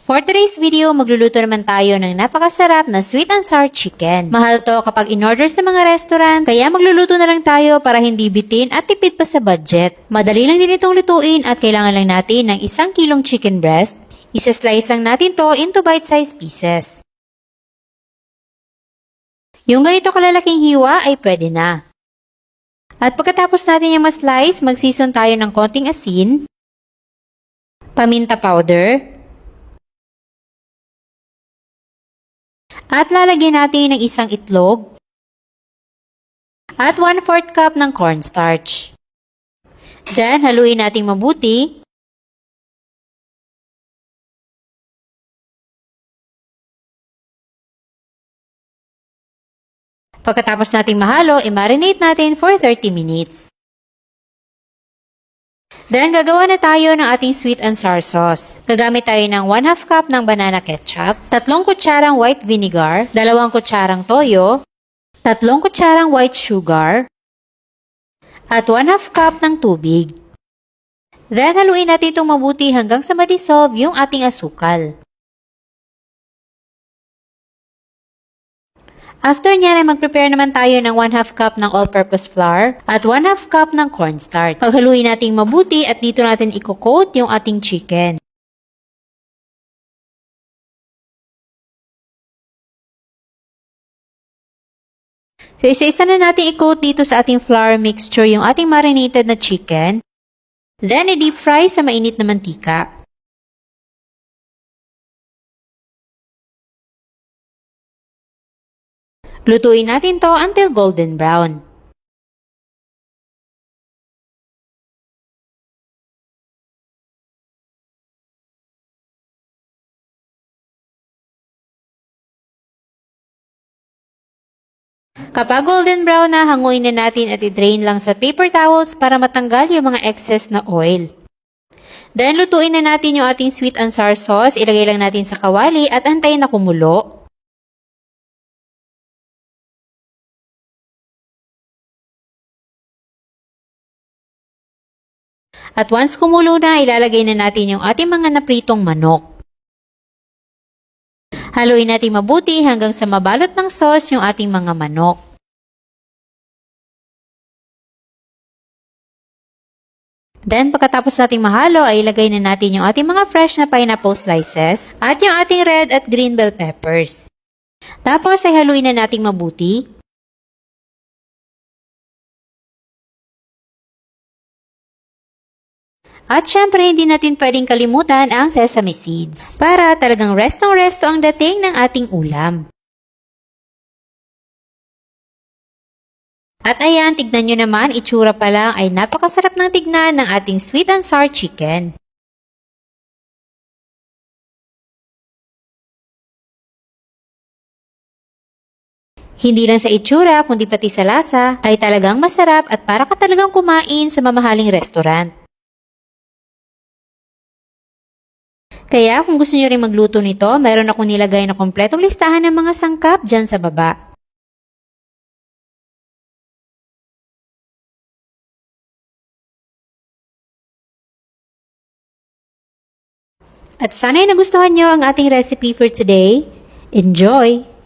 For today's video, magluluto naman tayo ng napakasarap na sweet and sour chicken. Mahal to kapag in-order sa mga restaurant, kaya magluluto na lang tayo para hindi bitin at tipid pa sa budget. Madali lang din itong lutuin at kailangan lang natin ng 1 kilong chicken breast. Isa-slice lang natin to into bite-sized pieces. Yung ganito kalalaking hiwa ay pwede na. At pagkatapos natin yung ma-slice, mag-season tayo ng konting asin, paminta powder, at lalagyan natin ng 1 itlog at 1/4 cup ng cornstarch. Then, haluin natin mabuti. Pagkatapos nating mahalo, i-marinate natin for 30 minutes. Then, gagawa na tayo ng ating sweet and sour sauce. Gagamit tayo ng 1/2 cup ng banana ketchup, 3 kutsarang white vinegar, 2 kutsarang toyo, 3 kutsarang white sugar, at 1/2 cup ng tubig. Then, haluin natin itong mabuti hanggang sa ma-dissolve yung ating asukal. After nyan ay mag-prepare naman tayo ng 1/2 cup ng all-purpose flour at 1/2 cup ng cornstarch. Paghaluin natin mabuti at dito natin i-coat yung ating chicken. So isa-isa na natin i-coat dito sa ating flour mixture yung ating marinated na chicken. Then i-deep fry sa mainit na mantika. Lutuin natin to until golden brown. Kapag golden brown na, hanguin na natin at i-drain lang sa paper towels para matanggal yung mga excess na oil. Then lutuin na natin yung ating sweet and sour sauce. Ilagay lang natin sa kawali at antayin na kumulo. At once kumulo na, ilalagay na natin yung ating mga napritong manok. Haluin natin mabuti hanggang sa mabalot ng sauce yung ating mga manok. Then, pagkatapos nating mahalo, ay ilagay na natin yung ating mga fresh na pineapple slices at yung ating red at green bell peppers. Tapos, ay haluin na nating mabuti. At syempre, hindi natin pwedeng kalimutan ang sesame seeds para talagang restong-resto ang dating ng ating ulam. At ayan, tignan nyo naman, itsura pa lang ay napakasarap ng tignan ng ating sweet and sour chicken. Hindi lang sa itsura, kundi pati sa lasa, ay talagang masarap at para ka talagang kumain sa mamahaling restaurant. Kaya kung gusto nyo rin magluto nito, mayroon akong nilagay na kompletong listahan ng mga sangkap dyan sa baba. At sana'y nagustuhan nyo ang ating recipe for today. Enjoy!